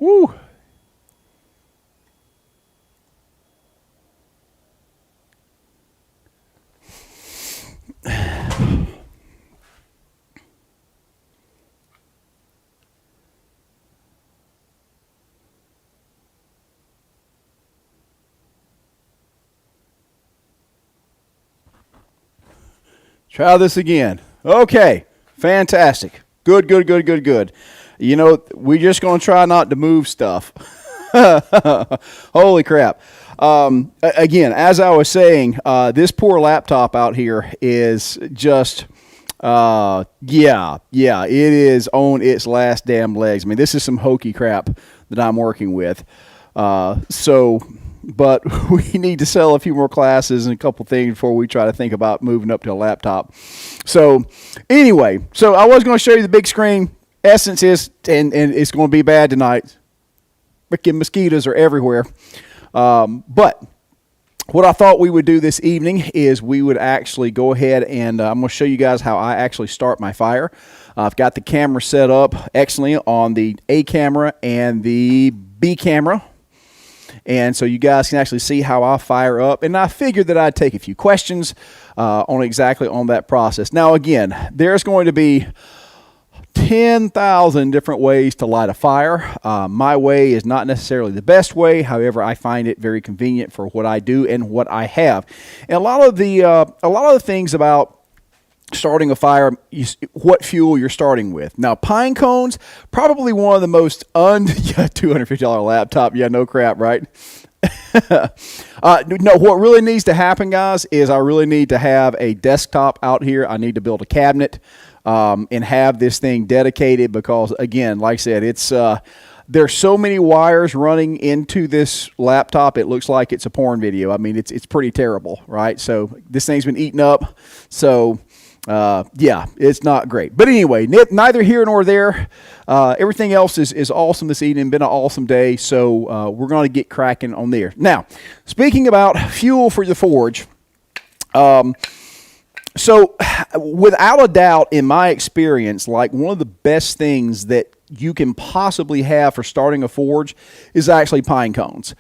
Woo. Try this again. Okay, fantastic. Good, good, good, good, good. You know, we're just going to try not to move stuff. Holy crap. Again, as I was saying, this poor laptop out here is just, yeah, it is on its last damn legs. I mean, this is some hokey crap that I'm working with. But we need to sell a few more classes and a couple things before we try to think about moving up to a laptop. So anyway, so I was going to show you the big screen. Essence is, and it's going to be bad tonight. Freaking mosquitoes are everywhere. But what I thought we would do this evening is we would actually go ahead and I'm going to show you guys how I actually start my fire. I've got the camera set up excellently on the A camera and the B camera. And so you guys can actually see how I fire up. And I figured that I'd take a few questions on exactly on that process. Now, again, there's going to be 10,000 different ways to light a fire. My way is not necessarily the best way. However, I find it very convenient for what I do and what I have. And a lot of the things about starting a fire, what fuel you're starting with. Now, pine cones, probably one of the most $250 laptop. Yeah, no crap, right? No, what really needs to happen, guys, is I really need to have a desktop out here. I need to build a cabinet and have this thing dedicated because, again, like I said, it's there's so many wires running into this laptop. It looks like it's a porn video. I mean, it's pretty terrible, right? So this thing's been eaten up. So yeah, it's not great. But anyway, neither here nor there. Everything else is awesome this evening. Been an awesome day. So we're going to get cracking on there. Now, speaking about fuel for the forge, so without a doubt, in my experience, like one of the best things that you can possibly have for starting a forge is actually pine cones.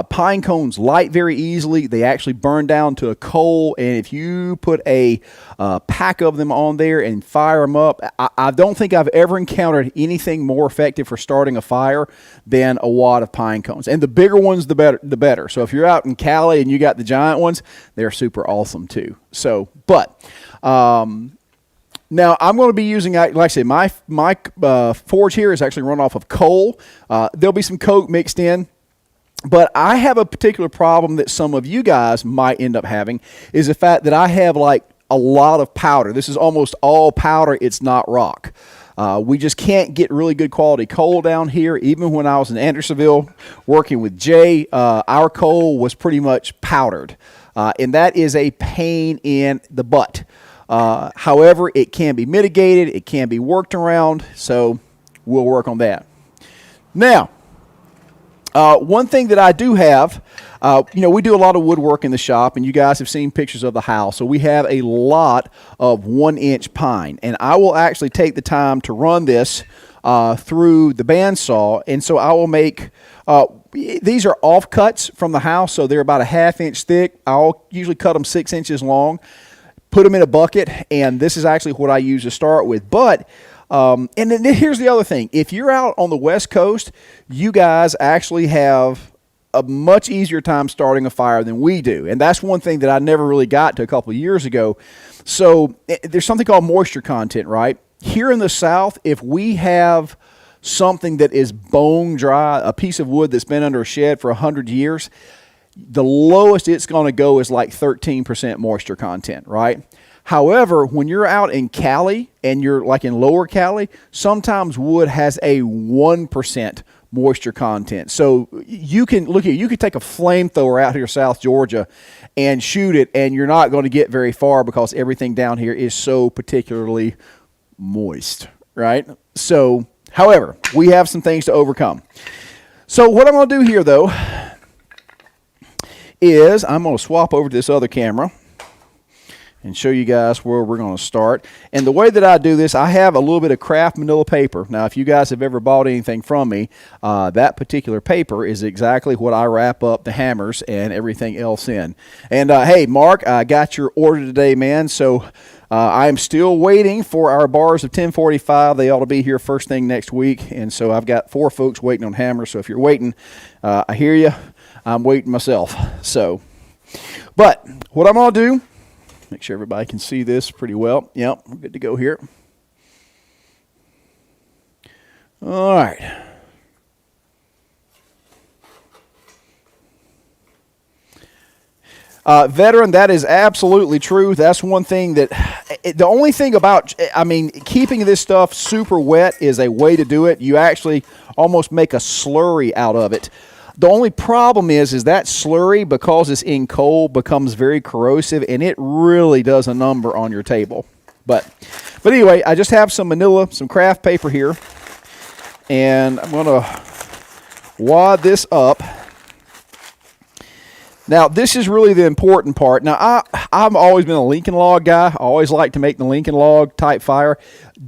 Pine cones light very easily. They actually burn down to a coal, and if you put a pack of them on there and fire them up, I don't think I've ever encountered anything more effective for starting a fire than a wad of pine cones. And the bigger ones, the better. So if you're out in Cali and you got the giant ones, they're super awesome too. So, but now, I'm going to be using, like I said, my forge here is actually run off of coal. There'll be some coke mixed in. But I have a particular problem that some of you guys might end up having is the fact that I have like a lot of powder. This is almost all powder. It's not rock. We just can't get really good quality coal down here. Even when I was in Andersonville working with Jay, our coal was pretty much powdered. And that is a pain in the butt. However, it can be mitigated. It can be worked around. So we'll work on that. Now, one thing that I do have, we do a lot of woodwork in the shop, and you guys have seen pictures of the house. So we have a lot of 1-inch pine, and I will actually take the time to run this through the bandsaw. And so I will make, these are offcuts from the house, so they're about a 1/2 inch thick. I'll usually cut them 6 inches long, put them in a bucket, and this is actually what I use to start with. But and then here's the other thing. If you're out on the West Coast, you guys actually have a much easier time starting a fire than we do. And that's one thing that I never really got to a couple of years ago. So there's something called moisture content, right? Here in the South, if we have something that is bone dry, a piece of wood that's been under a shed for 100 years, the lowest it's going to go is like 13% moisture content, right? However, when you're out in Cali and you're like in lower Cali, sometimes wood has a 1% moisture content. So you can look here, you could take a flamethrower out here, South Georgia, and shoot it, and you're not going to get very far because everything down here is so particularly moist, right? So, however, we have some things to overcome. So what I'm going to do here, though, is I'm going to swap over to this other camera. and show you guys where we're going to start. And the way that I do this, I have a little bit of craft manila paper. Now, if you guys have ever bought anything from me, that particular paper is exactly what I wrap up the hammers and everything else in. And hey, Mark, I got your order today, man. So I'm still waiting for our bars of 1045. They ought to be here first thing next week. And so I've got 4 folks waiting on hammers. So if you're waiting, I hear you. I'm waiting myself. So, but what I'm going to do, make sure everybody can see this pretty well. Yep, we're good to go here. All right. Veteran, that is absolutely true. That's one thing that, the only thing about, I mean, keeping this stuff super wet is a way to do it. You actually almost make a slurry out of it. The only problem is that slurry, because it's in coal, becomes very corrosive, and it really does a number on your table. But anyway, I just have some manila, some craft paper here, and I'm going to wad this up. Now, this is really the important part. Now, I've always been a Lincoln log guy. I always like to make the Lincoln log type fire.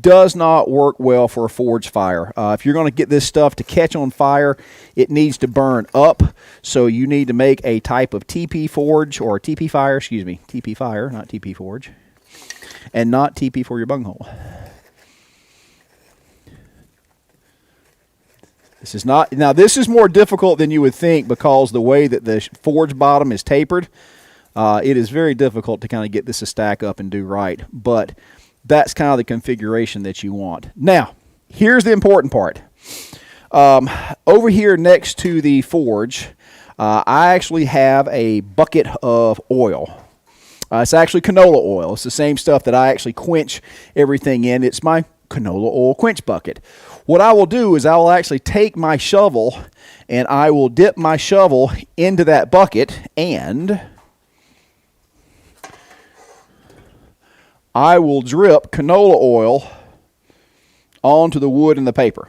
Does not work well for a forge fire. If you're going to get this stuff to catch on fire, it needs to burn up. So you need to make a type of TP forge, or TP fire, excuse me, TP fire, not TP forge, and not TP for your bunghole. This is not, now this is more difficult than you would think, because the way that the forge bottom is tapered, it is very difficult to kind of get this to stack up and do right. But that's kind of the configuration that you want. Now, here's the important part. Over here next to the forge, I actually have a bucket of oil. It's actually canola oil. It's the same stuff that I actually quench everything in. It's my canola oil quench bucket. What I will do is I will actually take my shovel and I will dip my shovel into that bucket, and I will drip canola oil onto the wood and the paper.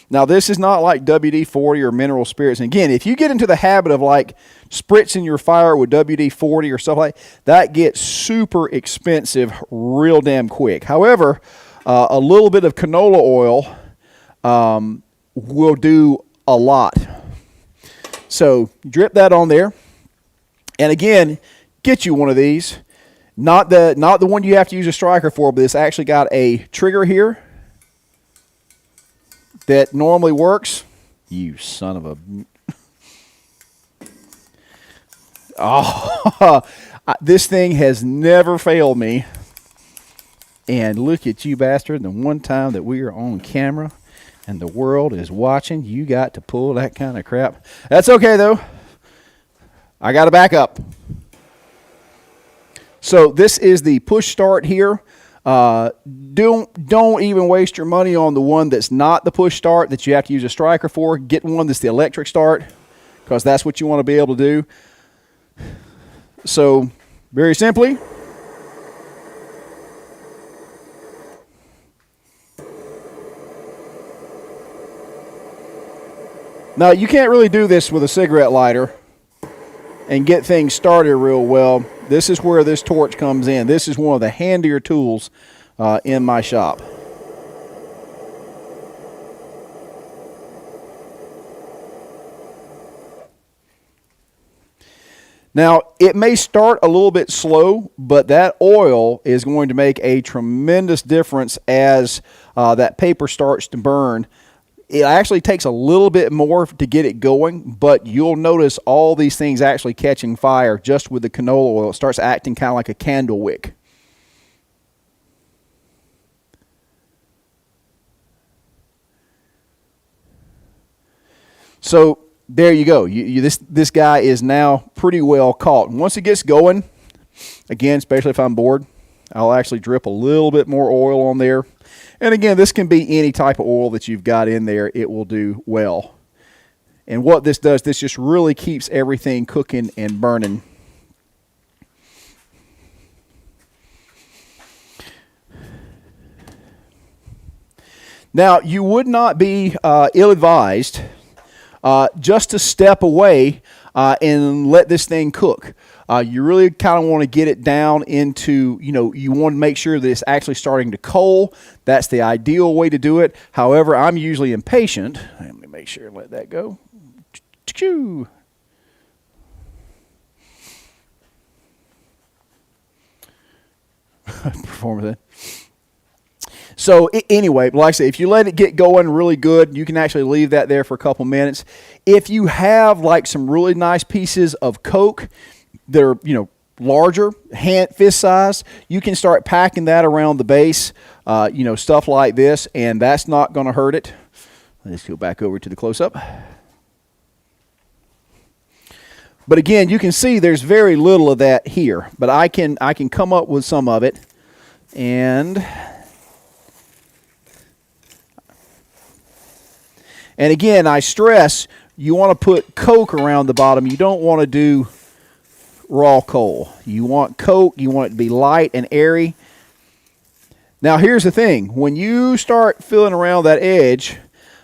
Now, this is not like WD-40 or mineral spirits. And again, if you get into the habit of like spritzing your fire with WD-40 or stuff like that gets super expensive real damn quick. However, a little bit of canola oil will do a lot. So drip that on there. And again, get you one of these. Not the one you have to use a striker for, but it's actually got a trigger here that normally works. You son of a... Oh, this thing has never failed me. And look at you, bastard. The one time that we are on camera and the world is watching, you got to pull that kind of crap. That's okay, though. I got to back up. So this is the push start here. Don't even waste your money on the one that's not the push start that you have to use a striker for. Get one that's the electric start, because that's what you want to be able to do. So very simply, now, you can't really do this with a cigarette lighter and get things started real well. This is where this torch comes in. This is one of the handier tools in my shop. Now, it may start a little bit slow, but that oil is going to make a tremendous difference as that paper starts to burn. It actually takes a little bit more to get it going, but you'll notice all these things actually catching fire just with the canola oil. It starts acting kind of like a candle wick. So there you go. This guy is now pretty well caught. And once it gets going, again, especially if I'm bored, I'll actually drip a little bit more oil on there. And again, this can be any type of oil that you've got in there. It will do well. And what this does, this just really keeps everything cooking and burning. Now, you would not be ill-advised just to step away and let this thing cook. You really kind of want to get it down into, you want to make sure that it's actually starting to coal. That's the ideal way to do it. However, I'm usually impatient. Let me make sure and let that go. Perform that. So anyway, like I said, if you let it get going really good, you can actually leave that there for a couple minutes. If you have like some really nice pieces of Coke that are, larger, fist size, you can start packing that around the base, stuff like this, and that's not going to hurt it. Let's go back over to the close-up. But again, you can see there's very little of that here, but I can come up with some of it. And again, I stress you want to put Coke around the bottom. You don't want to do raw coal. You want Coke, you want it to be light and airy. Now here's the thing, when you start filling around that edge,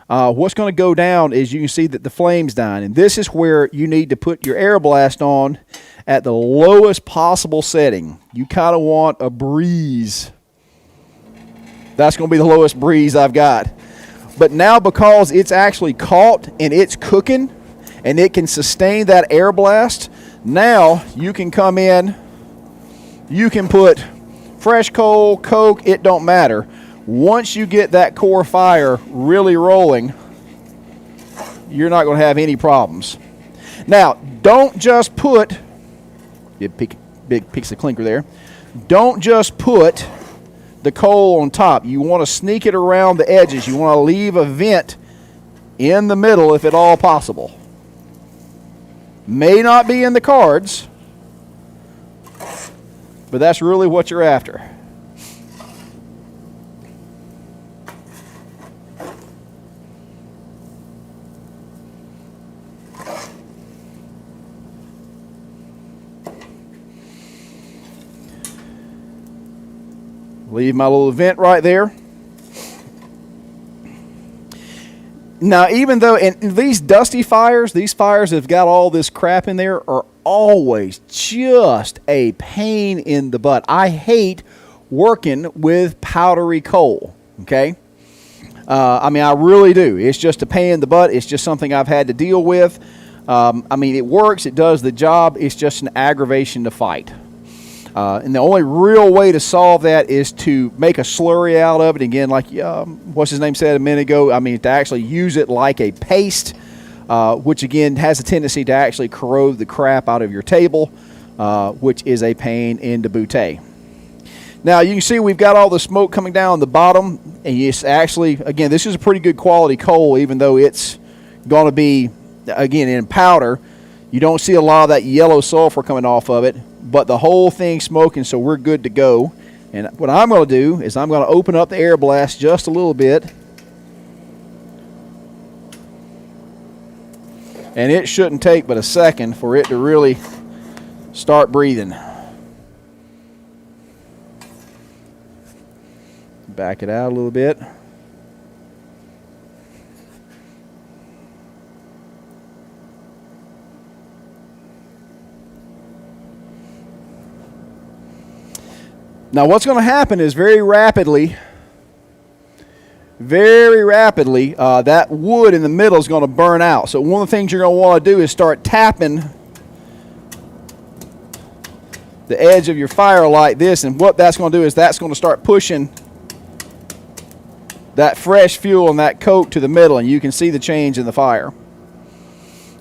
what's going to go down is you can see that the flame's dying, and this is where you need to put your air blast on at the lowest possible setting. You kind of want a breeze. That's going to be the lowest breeze I've got. But now because it's actually caught and it's cooking and it can sustain that air blast, now you can come in, you can put fresh coal, Coke, it don't matter. Once you get that core fire really rolling, you're not going to have any problems. Now, don't just put, big piece of clinker there, don't just put the coal on top. You want to sneak it around the edges. You want to leave a vent in the middle if at all possible. May not be in the cards, but that's really what you're after. Leave my little vent right there. Now, even though, and these dusty fires, these fires have got all this crap in there, are always just a pain in the butt. I hate working with powdery coal, okay? I really do. It's just a pain in the butt. It's just something I've had to deal with. It works. It does the job. It's just an aggravation to fight. And the only real way to solve that is to make a slurry out of it. Again, like what's his name said a minute ago, to actually use it like a paste, which again has a tendency to actually corrode the crap out of your table, which is a pain in the booty. Now you can see we've got all the smoke coming down the bottom, and it's actually, again, this is a pretty good quality coal, even though it's going to be, again, in powder. You don't see a lot of that yellow sulfur coming off of it, but the whole thing's smoking, so we're good to go. And what I'm going to do is I'm going to open up the air blast just a little bit. And it shouldn't take but a second for it to really start breathing. Back it out a little bit. Now what's going to happen is very rapidly, that wood in the middle is going to burn out. So one of the things you're going to want to do is start tapping the edge of your fire like this, and what that's going to do is that's going to start pushing that fresh fuel and that coke to the middle, and you can see the change in the fire.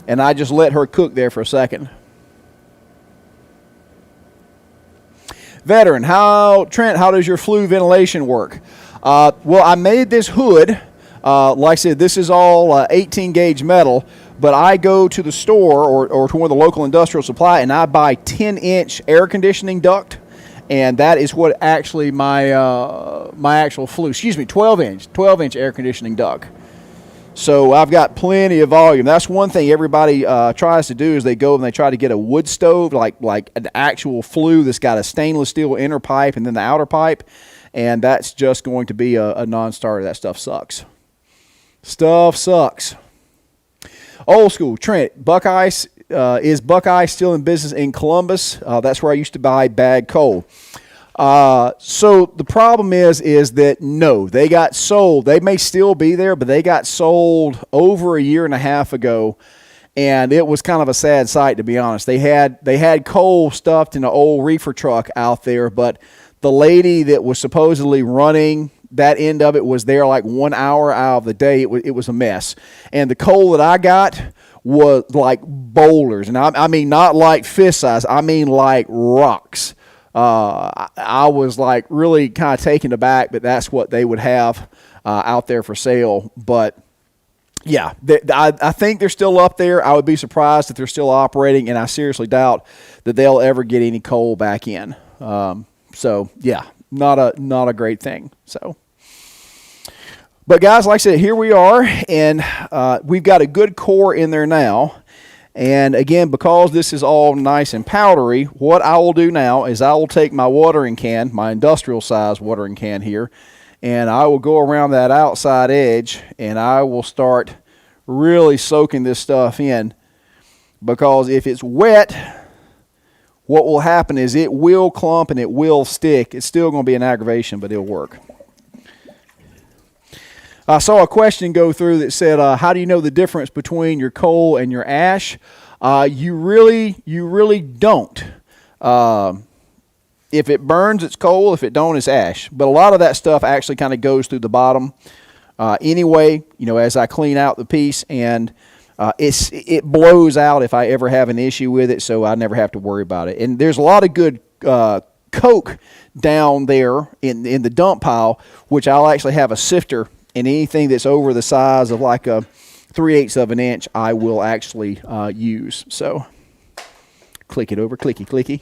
And I just let her cook there for a second. Veteran, Trent, how does your flue ventilation work? Well, I made this hood. Like I said, this is all 18 gauge metal, but I go to the store or to one of the local industrial supply, and I buy 10-inch air conditioning duct, and that is what actually my actual flue, 12-inch air conditioning duct. So I've got plenty of volume. That's one thing everybody tries to do is they go and they try to get a wood stove, like an actual flue that's got a stainless steel inner pipe and then the outer pipe, and that's just going to be a non-starter. That stuff sucks. Stuff sucks. Old school, Trent. Buckeyes, is Buckeye still in business in Columbus? That's where I used to buy bagged coal. So the problem is that no, they got sold. They may still be there, but they got sold over a year and a half ago, and it was kind of a sad sight, to be honest. They had coal stuffed in an old reefer truck out there, but the lady that was supposedly running that end of it was there like 1 hour out of the day. It was a mess, and the coal that I got was like boulders, and I mean not like fist size. I mean like rocks. I was like really kind of taken aback, but that's what they would have out there for sale. But yeah, I think they're still up there. I would be surprised if they're still operating, and I seriously doubt that they'll ever get any coal back in. So yeah, not a great thing. So, but guys, like I said, here we are, and we've got a good core in there now. And again, because this is all nice and powdery, what I will do now is I will take my watering can, my industrial size watering can here, and I will go around that outside edge, and I will start really soaking this stuff in, because if it's wet, what will happen is it will clump and it will stick. It's still going to be an aggravation, but it'll work. I saw a question go through that said, how do you know the difference between your coal and your ash? You really don't. If it burns, it's coal. If it don't, it's ash. But a lot of that stuff actually kind of goes through the bottom anyway, as I clean out the piece, and it blows out if I ever have an issue with it, so I never have to worry about it. And there's a lot of good coke down there in the dump pile, which I'll actually have a sifter, and anything that's over the size of like a 3/8 of an inch, I will actually use. So click it over, clicky, clicky.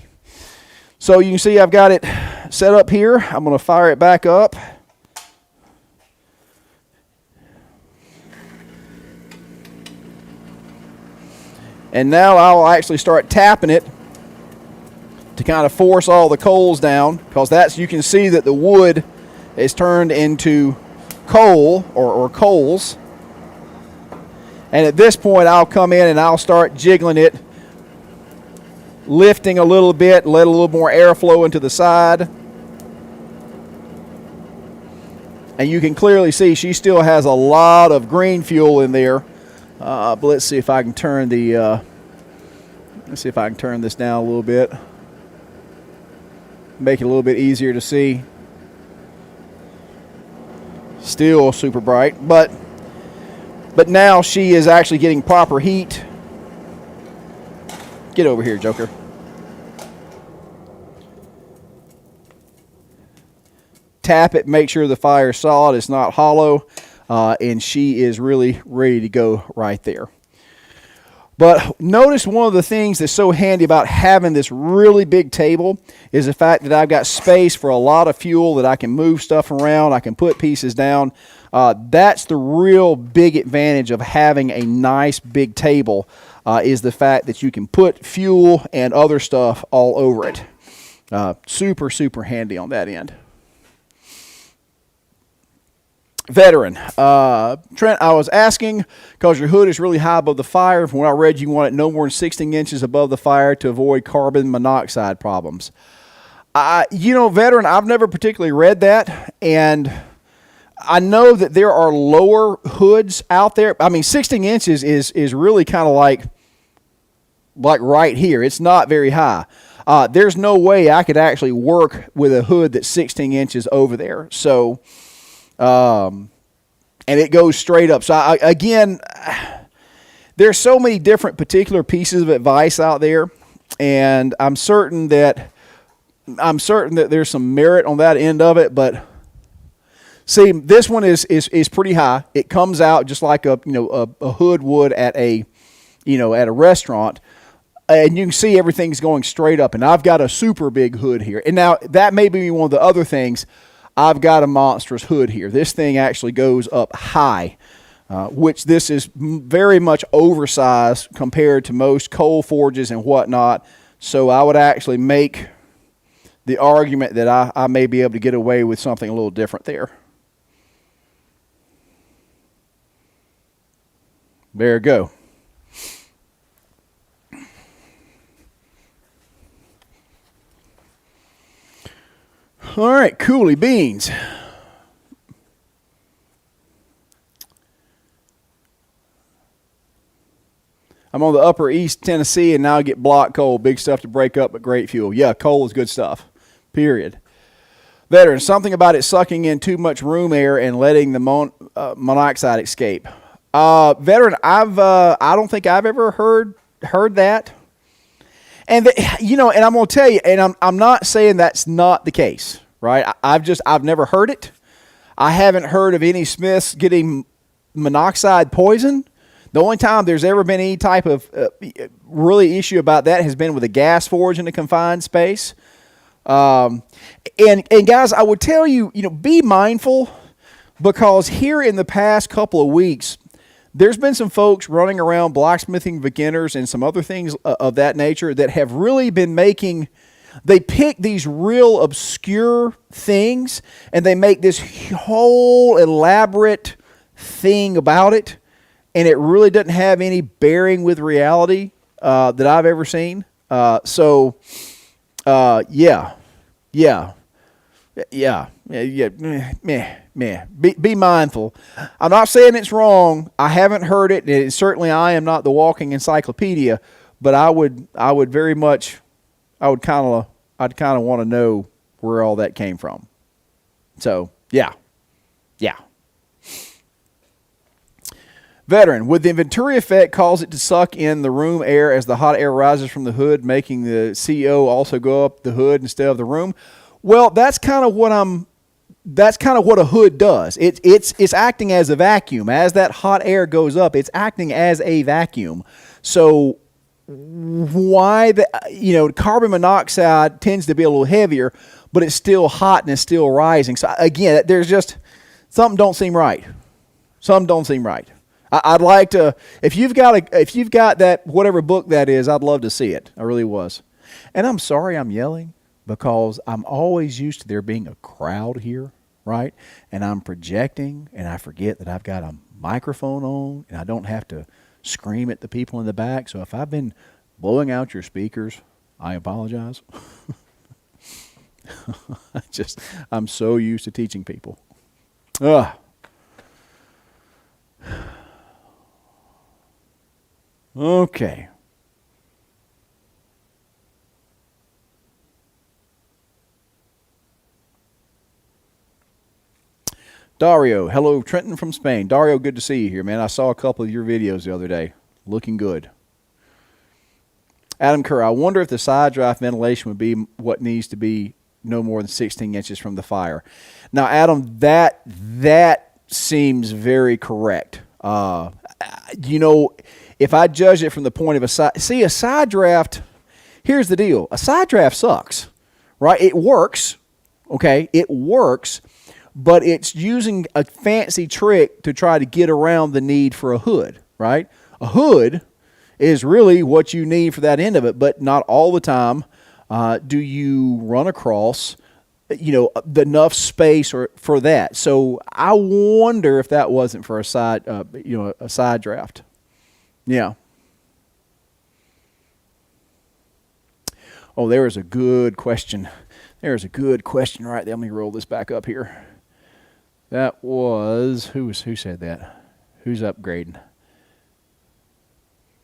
So you can see I've got it set up here. I'm going to fire it back up. And now I'll actually start tapping it to kind of force all the coals down, because you can see that the wood is turned into coal or coals. And at this point, I'll come in and I'll start jiggling it, lifting a little bit, let a little more airflow into the side. And you can clearly see she still has a lot of green fuel in there. But let's see if I can turn this down a little bit. Make it a little bit easier to see. Still super bright, but now she is actually getting proper heat. Get over here, Joker. Tap it, make sure the fire is solid, it's not hollow, and she is really ready to go right there. But notice one of the things that's so handy about having this really big table is the fact that I've got space for a lot of fuel, that I can move stuff around, I can put pieces down. That's the real big advantage of having a nice big table, is the fact that you can put fuel and other stuff all over it. Super, super handy on that end. Veteran. Trent, I was asking because your hood is really high above the fire. From what I read, you want it no more than 16 inches above the fire to avoid carbon monoxide problems. Veteran, I've never particularly read that, and I know that there are lower hoods out there. I mean, 16 inches is really kind of like right here. It's not very high. There's no way I could actually work with a hood that's 16 inches over there. So, and it goes straight up. So again, there's so many different particular pieces of advice out there, and I'm certain that there's some merit on that end of it. But see, this one is pretty high. It comes out just like a hood would at a restaurant. And you can see everything's going straight up. And I've got a super big hood here. And now that may be one of the other things. I've got a monstrous hood here. This thing actually goes up high, which this is very much oversized compared to most coal forges and whatnot. So I would actually make the argument that I may be able to get away with something a little different there. There you go. All right, coolie beans. I'm on the upper East Tennessee, and now I get block coal. Big stuff to break up, but great fuel. Yeah, coal is good stuff, period. Veteran, something about it sucking in too much room air and letting the monoxide escape. Veteran, I don't think I've ever heard that. And and I'm going to tell you, and I'm not saying that's not the case, right? I've never heard it. I haven't heard of any Smiths getting monoxide poison. The only time there's ever been any type of really issue about that has been with a gas forge in a confined space. And guys, I would tell you, be mindful, because here in the past couple of weeks, there's been some folks running around blacksmithing beginners and some other things of that nature that have really been they pick these real obscure things and they make this whole elaborate thing about it. And it really doesn't have any bearing with reality that I've ever seen. Yeah. Be mindful. I'm not saying it's wrong. I haven't heard it, and certainly I am not the walking encyclopedia. But I'd kind of want to know where all that came from. So yeah. Veteran, would the Venturi effect cause it to suck in the room air as the hot air rises from the hood, making the CO also go up the hood instead of the room? Well, that's kind of what a hood does. It's acting as a vacuum. As that hot air goes up, it's acting as a vacuum. So why carbon monoxide tends to be a little heavier, but it's still hot and it's still rising. So again, there's just something don't seem right. I'd like to, if you've got that, whatever book that is, I'd love to see it. I really was. And I'm sorry I'm yelling, because I'm always used to there being a crowd here, right? And I'm projecting, and I forget that I've got a microphone on, and I don't have to scream at the people in the back. So if I've been blowing out your speakers, I apologize. I'm so used to teaching people. Okay. Dario, hello, Trenton from Spain. Dario, good to see you here, man. I saw a couple of your videos the other day. Looking good. Adam Kerr, I wonder if the side draft ventilation would be what needs to be no more than 16 inches from the fire. Now, Adam, that seems very correct. If I judge it from the point of a side draft, here's the deal. A side draft sucks, right? It works, okay? It works, but it's using a fancy trick to try to get around the need for a hood, right? A hood is really what you need for that end of it, but not all the time do you run across enough space for that. So I wonder if that wasn't for a side draft. Yeah. Oh, there is a good question. There's a good question right there. Let me roll this back up here. That was, who said that? Who's upgrading?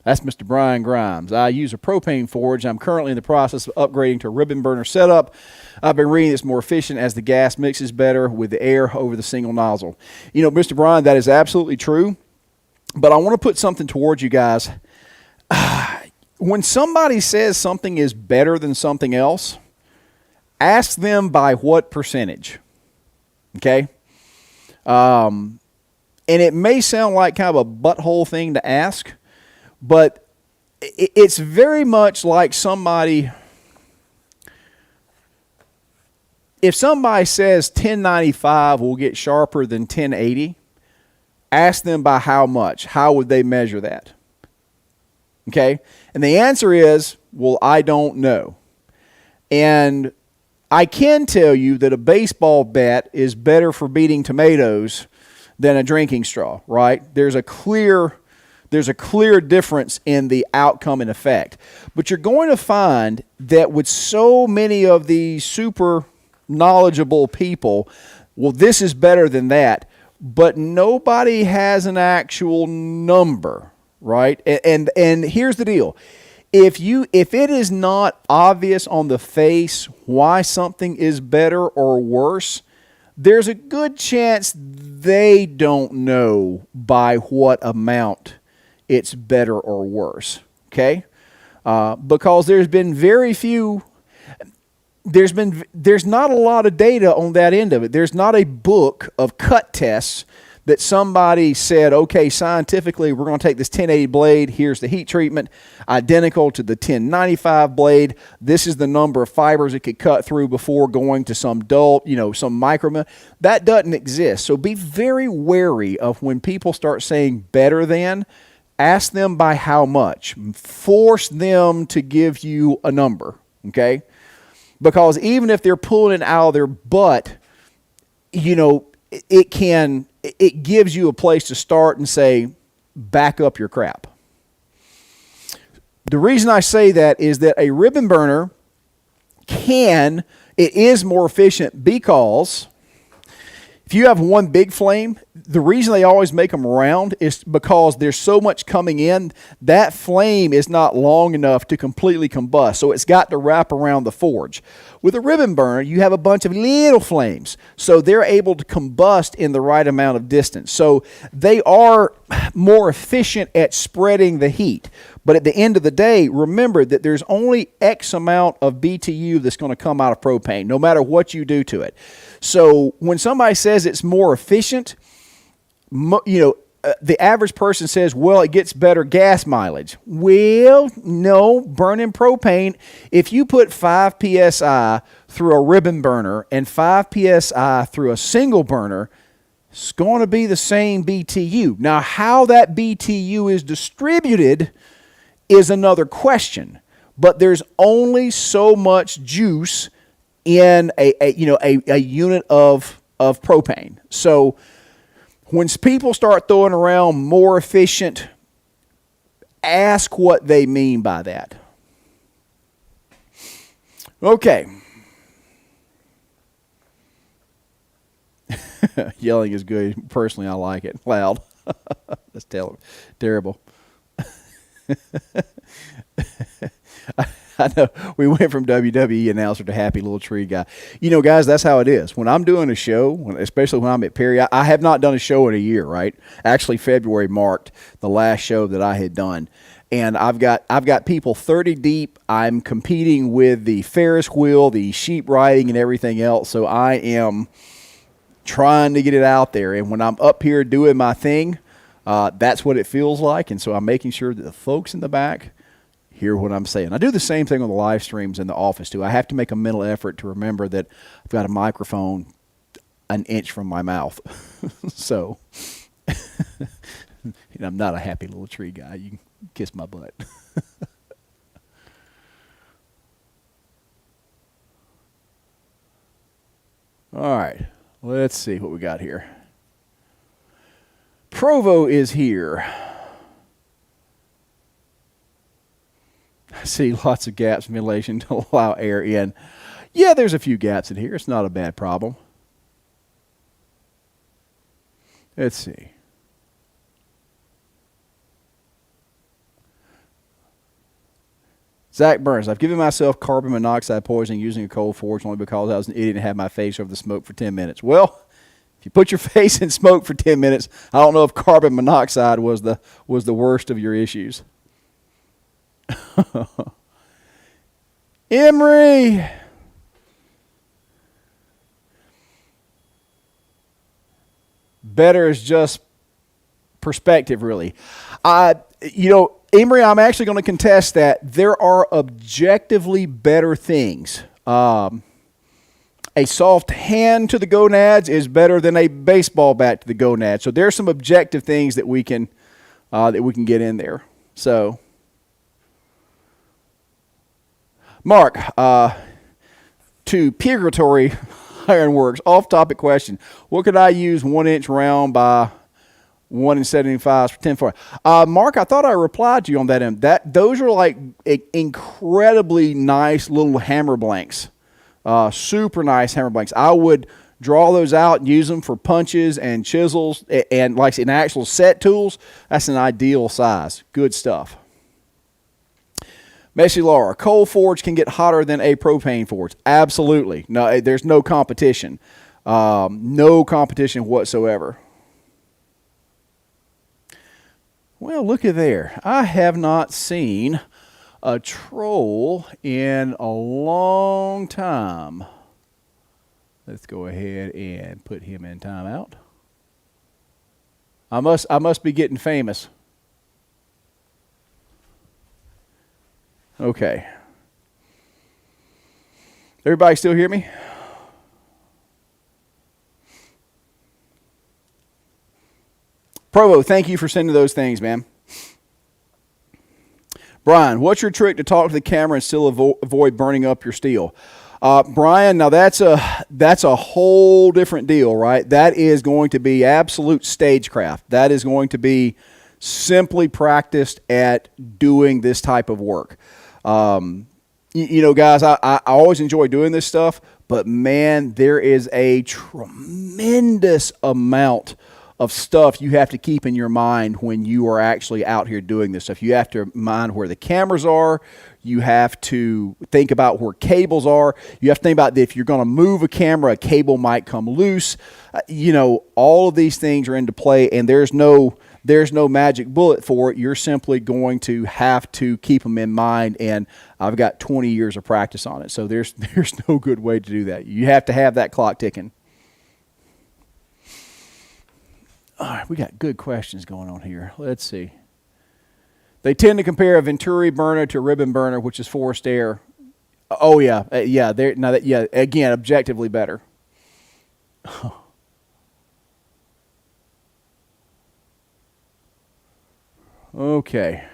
That's Mr. Brian Grimes. I use a propane forge. I'm currently in the process of upgrading to a ribbon burner setup. I've been reading it's more efficient as the gas mixes better with the air over the single nozzle. Mr. Brian, that is absolutely true. But I want to put something towards you guys. When somebody says something is better than something else, ask them by what percentage. Okay? And it may sound like kind of a butthole thing to ask, but it's very much like somebody, if somebody says 1095 will get sharper than 1080, ask them by how much. How would they measure that? Okay? And the answer is, well, I don't know. And I can tell you that a baseball bat is better for beating tomatoes than a drinking straw, right? There's a clear difference in the outcome and effect. But you're going to find that with so many of these super, knowledgeable people, well, this is better than that, but nobody has an actual number, right? And here's the deal. If it is not obvious on the face why something is better or worse, there's a good chance they don't know by what amount it's better or worse, okay? Because there's been very few, there's not a lot of data on that end of it. There's not a book of cut tests that somebody said, okay, scientifically, we're going to take this 1080 blade. Here's the heat treatment, identical to the 1095 blade. This is the number of fibers it could cut through before going to some dull, some micro. That doesn't exist. So be very wary of when people start saying better than. Ask them by how much. Force them to give you a number, okay? Because even if they're pulling it out of their butt, it gives you a place to start and say, back up your crap. The reason I say that is that a ribbon burner it is more efficient because if you have one big flame, the reason they always make them round is because there's so much coming in, that flame is not long enough to completely combust. So it's got to wrap around the forge. With a ribbon burner, you have a bunch of little flames. So they're able to combust in the right amount of distance. So they are more efficient at spreading the heat. But at the end of the day, remember that there's only X amount of BTU that's going to come out of propane, no matter what you do to it. So when somebody says it's more efficient, the average person says, well, it gets better gas mileage. Well, no, burning propane, if you put 5 psi through a ribbon burner and 5 psi through a single burner, it's going to be the same BTU. Now, how that BTU is distributed is another question, but there's only so much juice in a unit of propane. So when people start throwing around more efficient, ask what they mean by that. Okay. Yelling is good. Personally, I like it. Loud. That's terrible. I know we went from WWE announcer to happy little tree guy. Guys, that's how it is. When I'm doing a show, especially when I'm at Perry, I have not done a show in a year, right? Actually, February marked the last show that I had done. And I've got people 30 deep. I'm competing with the Ferris wheel, the sheep riding, and everything else. So I am trying to get it out there. And when I'm up here doing my thing, that's what it feels like. And so I'm making sure that the folks in the back hear what I'm saying. I do the same thing on the live streams in the office too. I have to make a mental effort to remember that I've got a microphone an inch from my mouth. So I'm not a happy little tree guy. You can kiss my butt. All right, let's see what we got here. Provo is here. I see lots of gaps in ventilation to allow air in. Yeah, there's a few gaps in here. It's not a bad problem. Let's see. Zach Burns, I've given myself carbon monoxide poisoning using a coal forge only because I was an idiot and had my face over the smoke for 10 minutes. Well, if you put your face in smoke for 10 minutes, I don't know if carbon monoxide was the worst of your issues. Emery. Better is just perspective, really. Emery, I'm actually going to contest that there are objectively better things. A soft hand to the gonads is better than a baseball bat to the gonads. So there's some objective things that we can get in there. So, Mark, to Purgatory Ironworks, off-topic question. What could I use 1-inch round by 1 75 for 10-4? Mark, I thought I replied to you on that end. Those are like incredibly nice little hammer blanks. Super nice hammer blanks. I would draw those out and use them for punches and chisels, and like in actual set tools. That's an ideal size. Good stuff. Messi Laura, coal forge can get hotter than a propane forge. Absolutely. No, there's no competition. No competition whatsoever. Well, look at there. I have not seen a troll in a long time. Let's go ahead and put him in timeout. I must be getting famous. Okay. Everybody still hear me? Provo, thank you for sending those things, man. Brian, what's your trick to talk to the camera and still avoid burning up your steel? Brian, now that's a whole different deal, right? That is going to be absolute stagecraft. That is going to be simply practiced at doing this type of work. You know, guys, I always enjoy doing this stuff, but man, there is a tremendous amount of stuff you have to keep in your mind when you are actually out here doing this stuff. You have to mind where the cameras are. You have to think about where cables are. You have to think about that if you're going to move a camera, a cable might come loose. You know, all of these things are into play, and there's no magic bullet for it. You're simply going to have to keep them in mind, and I've got 20 years of practice on it, so there's no good way to do that. You have to have that clock ticking. All right, we got good questions going on here. Let's see. They tend to compare a Venturi burner to a ribbon burner, which is forced air. Oh yeah, yeah. Again, objectively better. Okay.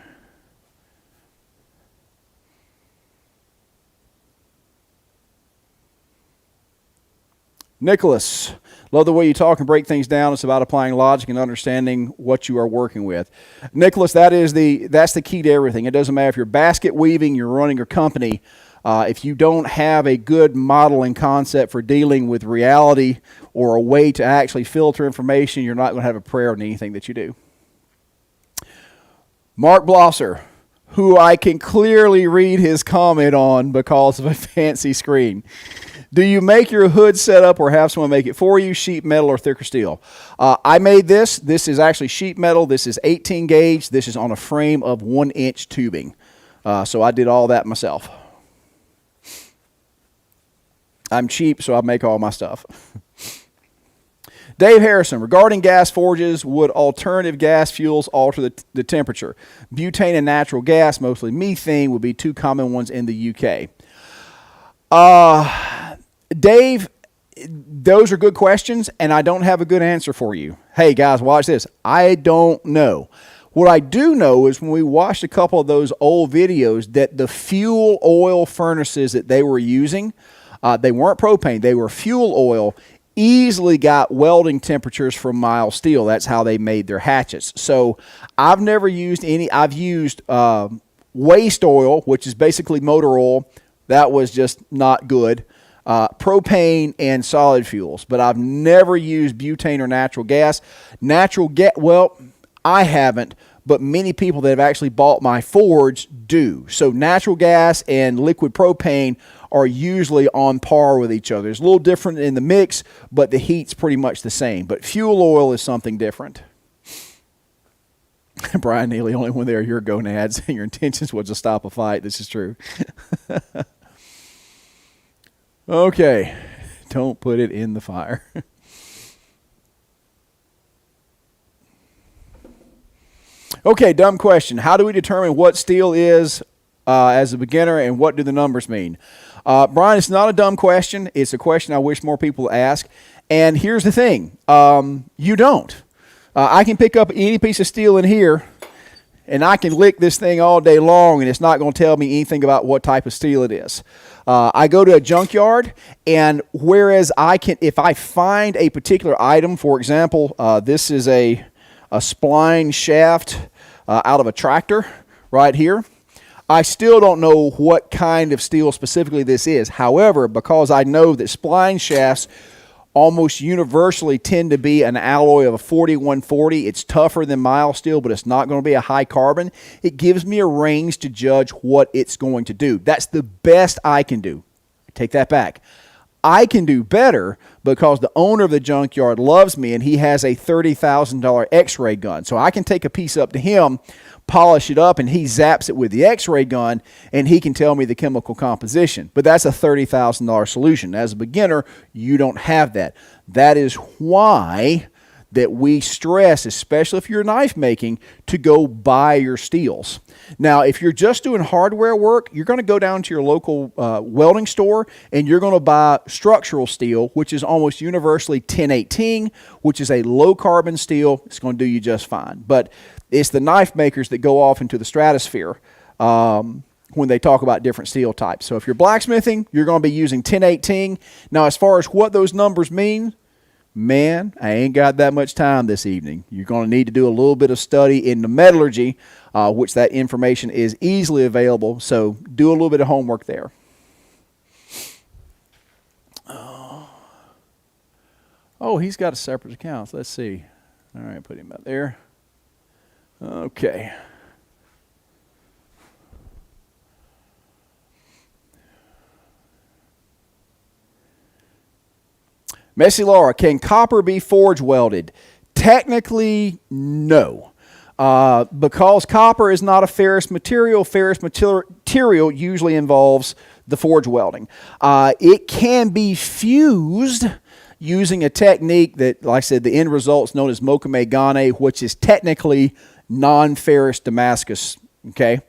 Nicholas, love the way you talk and break things down. It's about applying logic and understanding what you are working with. Nicholas, that's the key to everything. It doesn't matter if you're basket weaving, you're running your company. If you don't have a good model and concept for dealing with reality or a way to actually filter information, you're not going to have a prayer in anything that you do. Mark Blosser, who I can clearly read his comment on because of a fancy screen. Do you make your hood setup or have someone make it for you, sheet metal or thicker steel? I made this. This is actually sheet metal. This is 18 gauge. This is on a frame of 1-inch tubing. So I did all that myself. I'm cheap, so I make all my stuff. Dave Harrison, regarding gas forges, would alternative gas fuels alter the temperature? Butane and natural gas, mostly methane, would be two common ones in the UK. Dave, those are good questions, and I don't have a good answer for you. Hey, guys, watch this. I don't know. What I do know is when we watched a couple of those old videos that the fuel oil furnaces that they were using, they weren't propane, they were fuel oil, easily got welding temperatures from mild steel. That's how they made their hatchets. So I've never used any. I've used waste oil, which is basically motor oil. That was just not good. Propane and solid fuels, but I've never used butane or natural gas. Well, I haven't, but many people that have actually bought my forge do. So natural gas and liquid propane are usually on par with each other. It's a little different in the mix, but the heat's pretty much the same. But fuel oil is something different. Brian Neely, only when they are your gonads and your intentions was to stop a fight. This is true. Okay, don't put it in the fire. Okay, dumb question. How do we determine what steel is as a beginner, and what do the numbers mean? Brian, it's not a dumb question. It's a question I wish more people ask. And here's the thing. You don't. I can pick up any piece of steel in here, and I can lick this thing all day long, and it's not going to tell me anything about what type of steel it is. I go to a junkyard, and whereas if I find a particular item, for example, this is a spline shaft out of a tractor right here. I still don't know what kind of steel specifically this is. However, because I know that spline shafts almost universally tend to be an alloy of a 4140. It's tougher than mild steel, but it's not going to be a high carbon. It gives me a range to judge what it's going to do. That's the best I can do. Take that back. I can do better because the owner of the junkyard loves me and he has a $30,000 x-ray gun. So I can take a piece up to him, polish it up, and he zaps it with the x-ray gun and he can tell me the chemical composition. But that's a $30,000 solution. As a beginner, you don't have that. That is why that we stress, especially if you're knife making, to go buy your steels. Now, if you're just doing hardware work, you're going to go down to your local welding store and you're going to buy structural steel, which is almost universally 1018, which is a low carbon steel. It's going to do you just fine. But it's the knife makers that go off into the stratosphere when they talk about different steel types. So if you're blacksmithing, you're going to be using 1018. Now, as far as what those numbers mean, man, I ain't got that much time this evening. You're going to need to do a little bit of study in the metallurgy, which that information is easily available. So do a little bit of homework there. Oh, he's got a separate account. Let's see. All right, put him up there. Okay. Messy Laura, can copper be forge welded? Technically, no. Because copper is not a ferrous material usually involves the forge welding. It can be fused using a technique that, like I said, the end result is known as Mokume Gane, which is technically non-ferrous Damascus. Okay,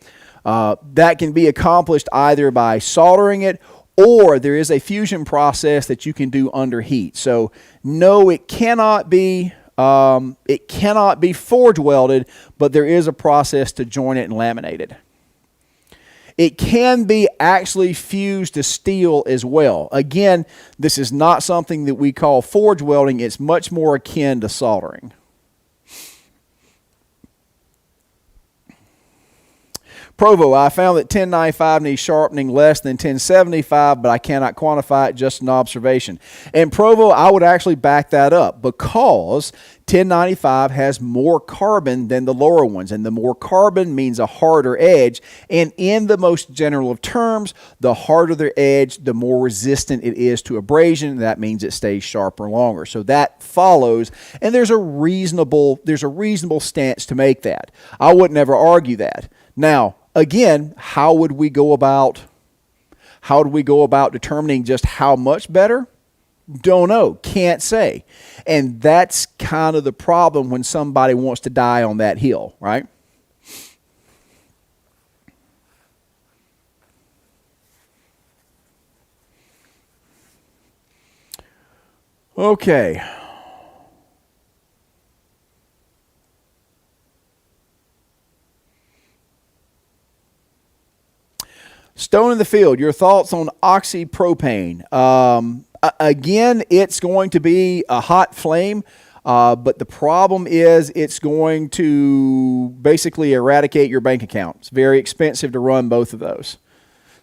that can be accomplished either by soldering it, or there is a fusion process that you can do under heat. So no, it cannot be forge welded, but there is a process to join it and laminate it. It can be actually fused to steel as well. Again, this is not something that we call forge welding. It's much more akin to soldering. Provo, I found that 1095 needs sharpening less than 1075, but I cannot quantify it, just an observation. And Provo, I would actually back that up because 1095 has more carbon than the lower ones, and the more carbon means a harder edge. And in the most general of terms, the harder the edge, the more resistant it is to abrasion. That means it stays sharper longer. So that follows, and there's a reasonable stance to make that. I would never argue that. Now, again, how would we go about determining just how much better? Don't know. Can't say. And that's kind of the problem when somebody wants to die on that hill, right? Okay. Stone in the field, your thoughts on oxypropane. Again, it's going to be a hot flame, but the problem is it's going to basically eradicate your bank account. It's very expensive to run both of those.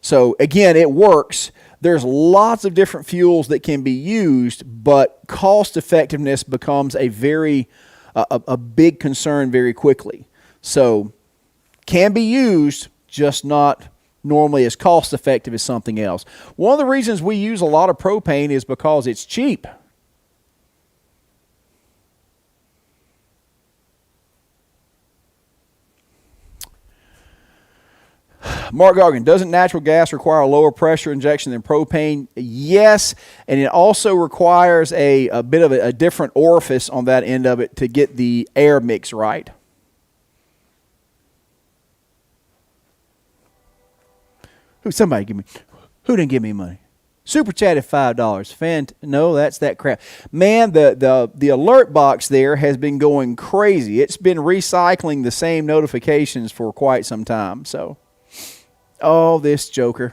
So again, it works. There's lots of different fuels that can be used, but cost effectiveness becomes a big concern very quickly. So can be used, just not normally as cost effective as something else. One of the reasons we use a lot of propane is because it's cheap. Mark Goggin, doesn't natural gas require a lower pressure injection than propane? Yes, and it also requires a bit of a different orifice on that end of it to get the air mix right. Who didn't give me money? Super chat at $5. No, that's that crap. Man, the alert box there has been going crazy. It's been recycling the same notifications for quite some time. So, oh, this joker.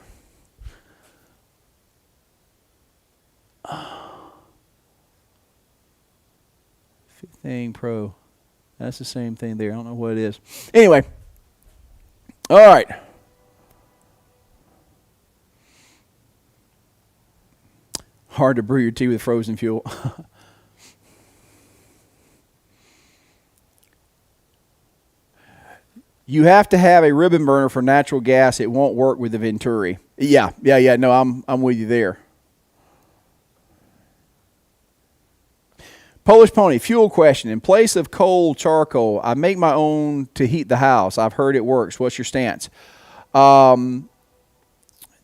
15 Pro. That's the same thing there. I don't know what it is. Anyway. All right. Hard to brew your tea with frozen fuel. You have to have a ribbon burner for natural gas. It won't work with the Venturi. Yeah. No, I'm with you there. Polish Pony, fuel question. In place of coal, charcoal, I make my own to heat the house. I've heard it works. What's your stance?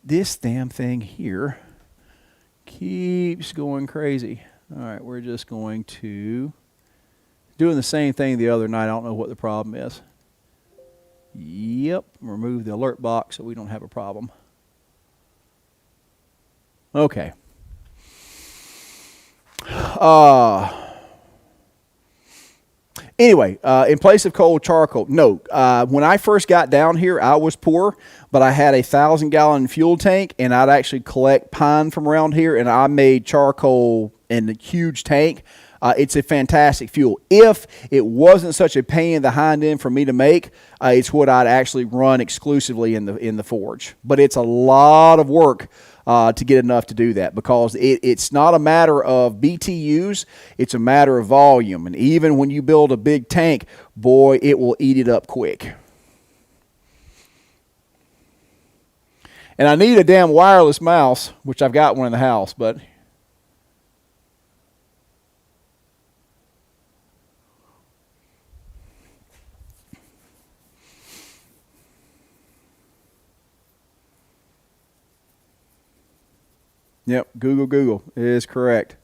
This damn thing here keeps going crazy. All right, we're just going to doing the same thing the other night. I don't know what the problem is. Yep, remove the alert box so we don't have a problem. Okay. Anyway, in place of coal, charcoal. No, when I first got down here, I was poor, but I had a 1,000-gallon fuel tank, and I'd actually collect pine from around here, and I made charcoal in a huge tank. It's a fantastic fuel. If it wasn't such a pain in the hind end for me to make, it's what I'd actually run exclusively in the forge. But it's a lot of work to get enough to do that, because it's not a matter of BTUs, it's a matter of volume. And even when you build a big tank, boy, it will eat it up quick. And I need a damn wireless mouse, which I've got one in the house, but... Yep, Google is correct.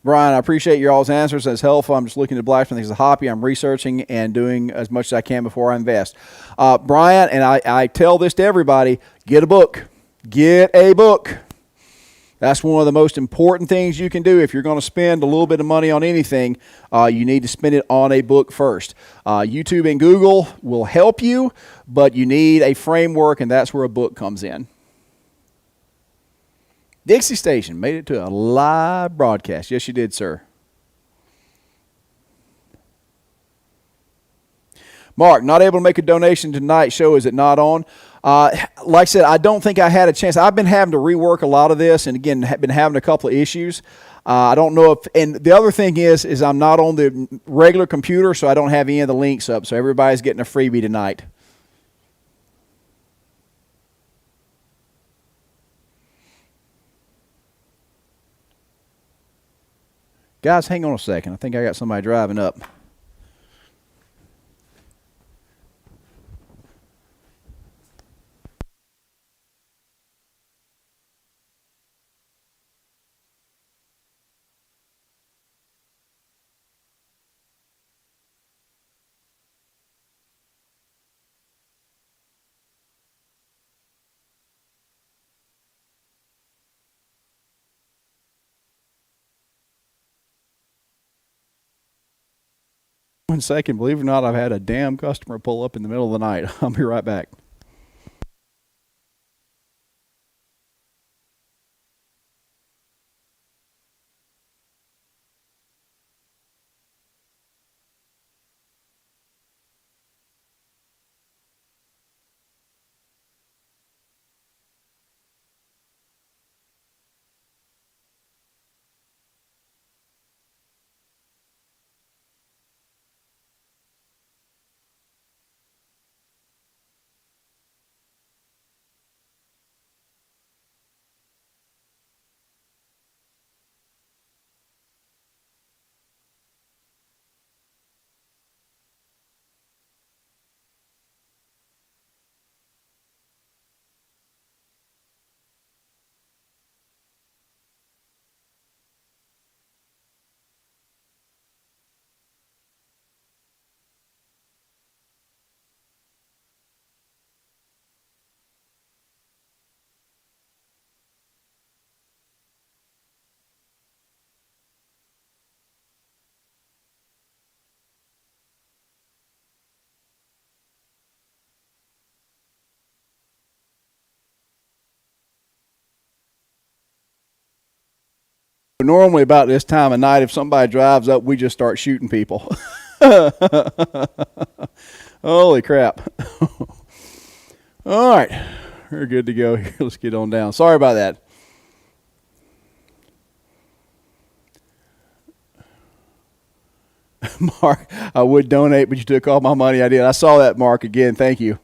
Brian, I appreciate your all's answers. That's helpful. I'm just looking at blacksmithing as a hobby. I'm researching and doing as much as I can before I invest. Brian, and I tell this to everybody, get a book. Get a book. That's one of the most important things you can do. If you're going to spend a little bit of money on anything, you need to spend it on a book first. YouTube and Google will help you, but you need a framework, and that's where a book comes in. Dixie Station made it to a live broadcast. Yes, you did, sir. Mark, not able to make a donation to tonight's show. Is it not on? Like I said, I don't think I had a chance. I've been having to rework a lot of this, and again, been having a couple of issues. I don't know if, and the other thing is I'm not on the regular computer, so I don't have any of the links up. So everybody's getting a freebie tonight. Guys, hang on a second. I think I got somebody driving up. 1 second. Believe it or not, I've had a damn customer pull up in the middle of the night. I'll be right back. Normally about this time of night, if somebody drives up, we just start shooting people. Holy crap. All right. We're good to go here. Let's get on down. Sorry about that. Mark, I would donate, but you took all my money. I did. I saw that, Mark. Again, thank you.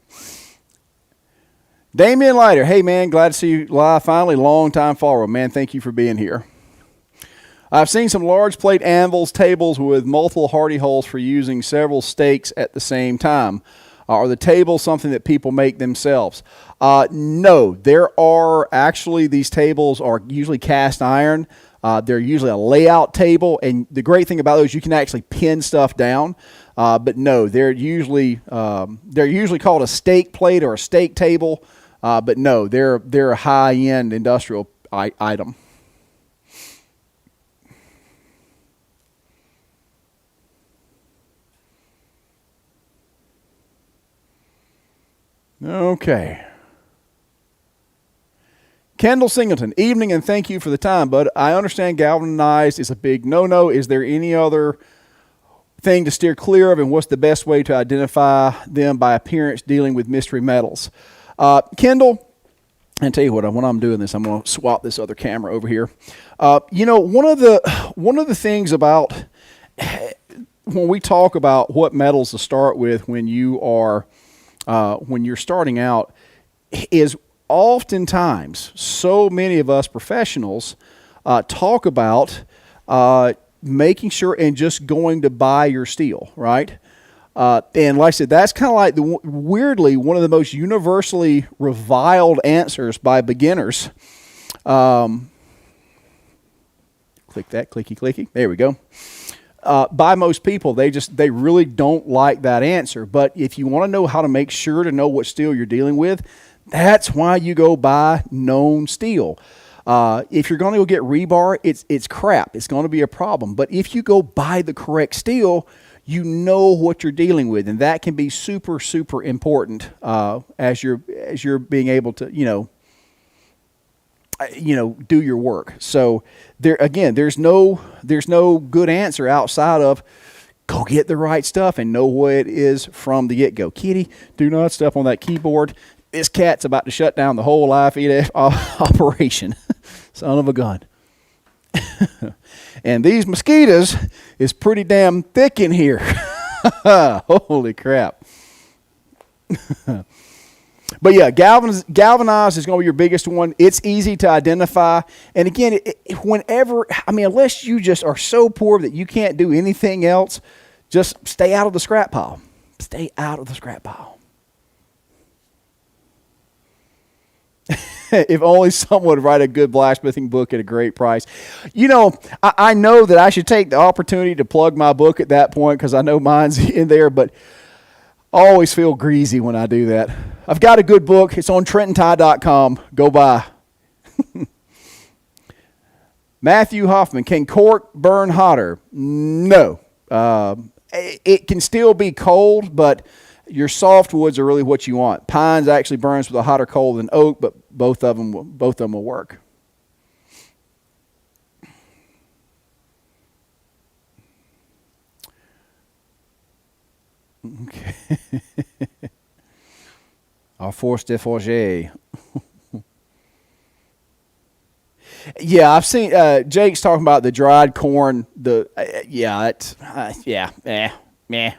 Damien Leiter. Hey, man, glad to see you live. Finally, long-time follower. Man, thank you for being here. I've seen some large plate anvils, tables with multiple hardy holes for using several stakes at the same time. Are the tables something that people make themselves? No, there are actually, these tables are usually cast iron. They're usually a layout table, and the great thing about those, you can actually pin stuff down. But no, they're usually called a stake plate or a stake table. But no, they're a high-end industrial item. Okay. Kendall Singleton, evening and thank you for the time, bud. I understand galvanized is a big no-no. Is there any other thing to steer clear of, and what's the best way to identify them by appearance dealing with mystery metals? Kendall, and tell you what, when I'm doing this, I'm going to swap this other camera over here. One of the things about when we talk about what metals to start with when you're starting out is oftentimes so many of us professionals talk about making sure and just going to buy your steel, right? And like I said, that's kind of like weirdly one of the most universally reviled answers by beginners. Click that, clicky. There we go. By most people, they really don't like that answer. But if you want to know how to make sure to know what steel you're dealing with, that's why you go buy known steel. If you're going to go get rebar, it's crap. It's going to be a problem. But if you go buy the correct steel, you know what you're dealing with, and that can be super, super important as you're being able to do your work. So there's no good answer outside of go get the right stuff and know what it is from the get-go. Kitty, do not step on that keyboard. This cat's about to shut down the whole live feed operation. Son of a gun. And these mosquitoes is pretty damn thick in here. Holy crap. But yeah, galvanized is going to be your biggest one. It's easy to identify. And again, unless you just are so poor that you can't do anything else, just stay out of the scrap pile. Stay out of the scrap pile. If only someone would write a good blacksmithing book at a great price. I know that I should take the opportunity to plug my book at that point because I know mine's in there, but I always feel greasy when I do that. I've got a good book. It's on TrentonTie.com. Go buy. Matthew Hoffman, can cork burn hotter? No. It can still be cold, but your softwoods are really what you want. Pines actually burns with a hotter coal than oak, but both of them will work. Okay. Our force de forger. Yeah, I've seen Jake's talking about the dried corn. Meh.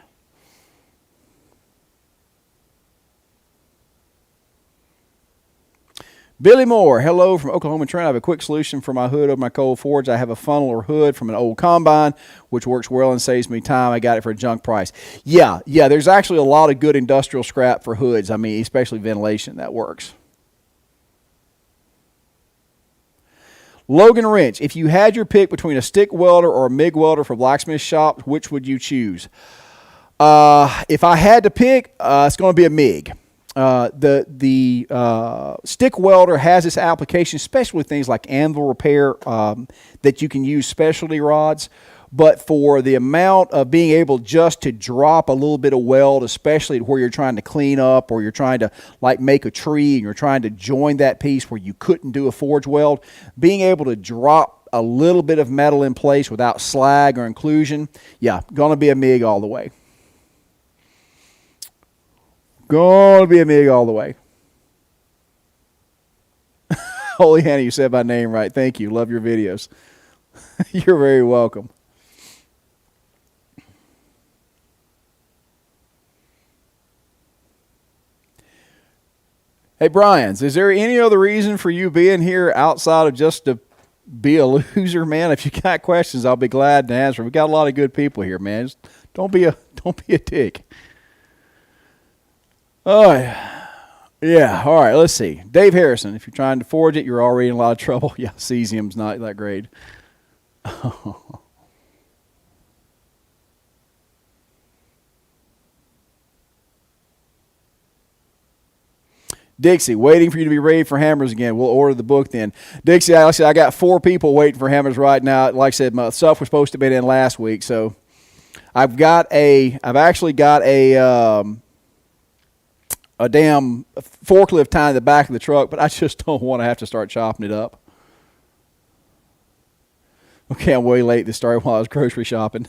Billy Moore, hello from Oklahoma Trent. I have a quick solution for my hood of my cold forge. I have a funnel or hood from an old combine, which works well and saves me time. I got it for a junk price. Yeah, there's actually a lot of good industrial scrap for hoods. I mean, especially ventilation, that works. Logan Wrench, if you had your pick between a stick welder or a MIG welder for blacksmith shops, which would you choose? If I had to pick, it's going to be a MIG. The stick welder has its application, especially with things like anvil repair, that you can use specialty rods. But for the amount of being able just to drop a little bit of weld, especially where you're trying to clean up or you're trying to like make a tree and you're trying to join that piece where you couldn't do a forge weld, being able to drop a little bit of metal in place without slag or inclusion, going to be a MIG all the way. Going to be a MIG all the way. Holy Hannah, you said my name right. Thank you. Love your videos. You're very welcome. Hey, Brian's, is there any other reason for you being here outside of just to be a loser, man? If you got questions, I'll be glad to answer. We got a lot of good people here, man. Just don't be a dick. Oh, yeah. All right, let's see. Dave Harrison, if you're trying to forge it, you're already in a lot of trouble. Yeah, cesium's not that great. Dixie, waiting for you to be ready for hammers again. We'll order the book then. Dixie, like I said, I got 4 people waiting for hammers right now. Like I said, my stuff was supposed to be in last week, so I've actually got a damn forklift tying the back of the truck, but I just don't want to have to start chopping it up. Okay, I'm way late. This started while I was grocery shopping.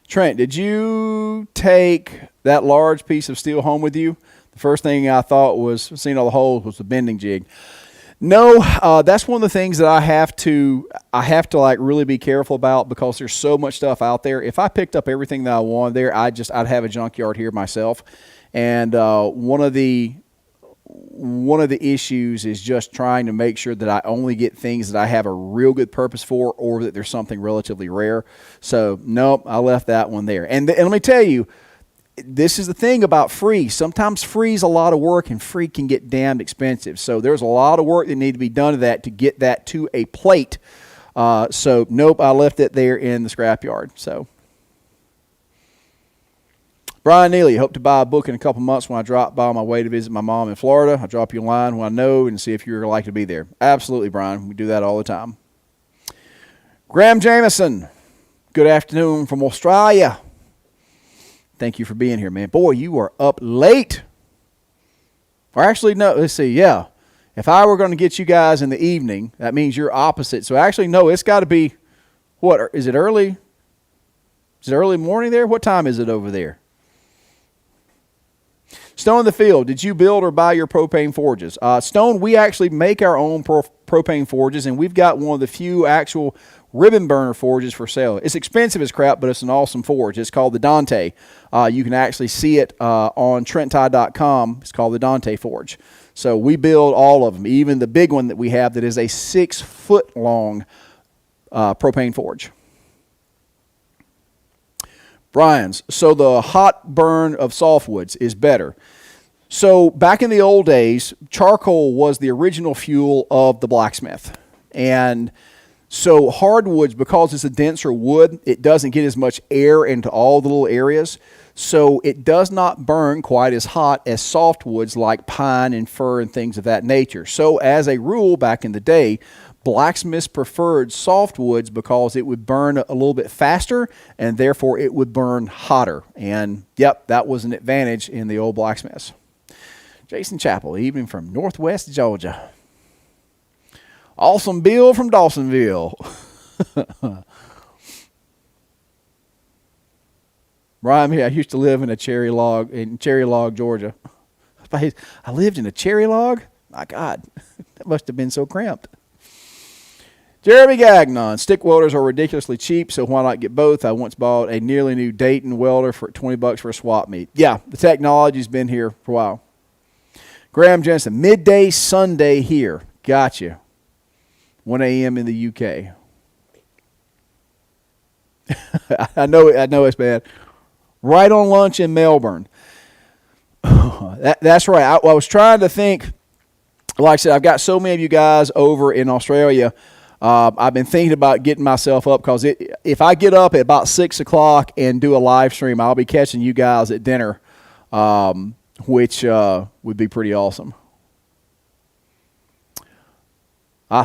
Trent, did you take that large piece of steel home with you? The first thing I thought was, seeing all the holes, was the bending jig. No, that's one of the things that I have to like really be careful about, because there's so much stuff out there. If I picked up everything that I wanted there, I'd have a junkyard here myself. And one of the issues is just trying to make sure that I only get things that I have a real good purpose for, or that there's something relatively rare. So nope, I left that one there. And let me tell you, this is the thing about free. Sometimes free is a lot of work, and free can get damned expensive. So there's a lot of work that need to be done to that to get that to a plate. So nope, I left it there in the scrapyard. So Brian Neely, hope to buy a book in a couple months when I drop by on my way to visit my mom in Florida. I'll drop you a line when I know and see if you're like to be there. Absolutely, Brian. We do that all the time. Graham Jameson, good afternoon from Australia. Thank you for being here, man. Boy, you are up late. Or actually, no, let's see, yeah. If I were going to get you guys in the evening, that means you're opposite. So actually, no, it's got to be, what, is it early? Is it early morning there? What time is it over there? Stone in the Field, did you build or buy your propane forges? Stone, we actually make our own propane forges, and we've got one of the few actual ribbon burner forges for sale. It's expensive as crap, but it's an awesome forge. It's called the Dante. You can actually see it on TrentTie.com. It's called the Dante Forge. So we build all of them, even the big one that we have that is a 6-foot long propane forge. Brian's, so the hot burn of softwoods is better. So back in the old days, charcoal was the original fuel of the blacksmith. And so hardwoods, because it's a denser wood, it doesn't get as much air into all the little areas. So it does not burn quite as hot as softwoods like pine and fir and things of that nature. So as a rule, back in the day, blacksmiths preferred softwoods because it would burn a little bit faster, and therefore it would burn hotter. And yep, that was an advantage in the old blacksmiths. Jason Chappell, evening from Northwest Georgia. Awesome Bill from Dawsonville. Ryan, I used to live in Cherry Log, Georgia. I lived in a cherry log? My God, that must have been so cramped. Jeremy Gagnon, stick welders are ridiculously cheap, so why not get both? I once bought a nearly new Dayton welder for $20 for a swap meet. Yeah, the technology's been here for a while. Graham Jensen, midday Sunday here. Gotcha. 1 a.m. in the UK. I know it's bad. Right on lunch in Melbourne. That's right. I was trying to think. Like I said, I've got so many of you guys over in Australia. I've been thinking about getting myself up, because if I get up at about 6 o'clock and do a live stream, I'll be catching you guys at dinner, which would be pretty awesome.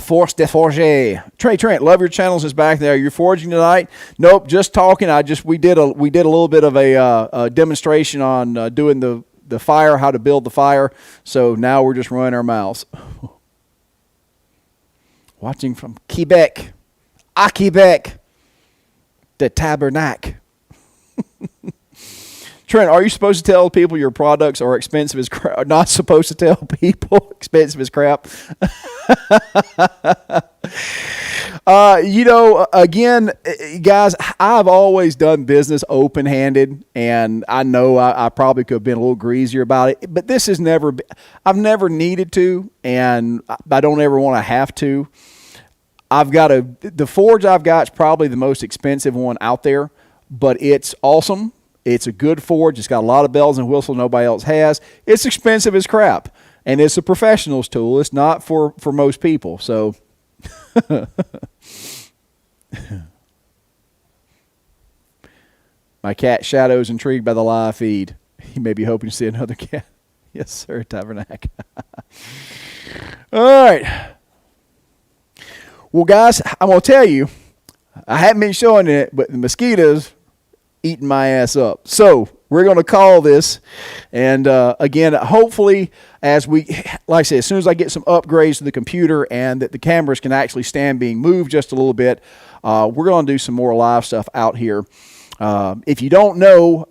Force de Forger. Trent, love your channels is back there. You're forging tonight? Nope, just talking. We did a little bit of a demonstration on doing the fire, how to build the fire. So now we're just running our mouths. Watching from Quebec. Quebec. The tabernacle. Trent, are you supposed to tell people your products are expensive as crap? Not supposed to tell people expensive as crap? Again, guys, I've always done business open-handed, and I know I probably could have been a little greasier about it, but this has never been, I've never needed to, and I don't ever want to have to. The forge I've got is probably the most expensive one out there, but it's awesome. It's a good forge. It's got a lot of bells and whistles nobody else has. It's expensive as crap, and it's a professional's tool. It's not for most people. So, my cat Shadow's intrigued by the live feed. He may be hoping to see another cat. Yes, sir, Tabernacle. All right. Well, guys, I'm going to tell you, I haven't been showing it, but the mosquitoes eating my ass up. So we're going to call this. And again, hopefully, like I said, as soon as I get some upgrades to the computer and that the cameras can actually stand being moved just a little bit, we're going to do some more live stuff out here. If you don't know,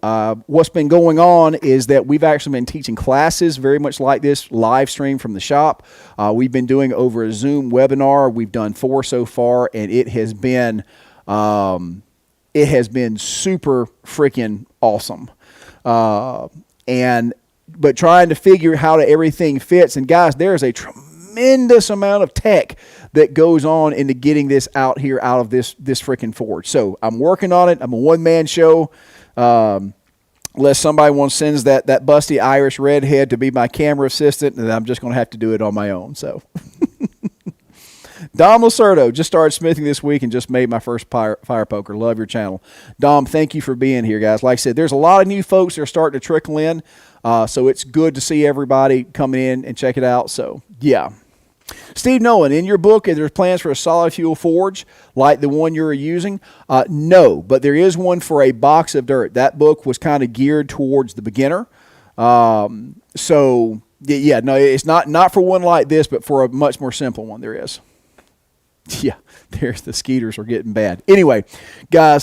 what's been going on is that we've actually been teaching classes very much like this, live stream from the shop. We've been doing over a Zoom webinar. We've done 4 so far, and it has been super freaking awesome. But trying to figure how everything fits. And guys, there's a tremendous amount of tech that goes on into getting this out here, out of this freaking forge. So I'm working on it. I'm a one-man show. Unless somebody sends that busty Irish redhead to be my camera assistant, and I'm just going to have to do it on my own. So Dom Lacerdo just started smithing this week and just made my first fire poker. Love your channel. Dom, thank you for being here, guys. Like I said, there's a lot of new folks that are starting to trickle in, so it's good to see everybody coming in and check it out. So, yeah. Steve Nolan, in your book, are there plans for a solid fuel forge like the one you're using? No, but there is one for a box of dirt. That book was kind of geared towards the beginner. So, yeah, no, it's not for one like this, but for a much more simple one there is. Yeah, there's the skeeters are getting bad. Anyway, guys,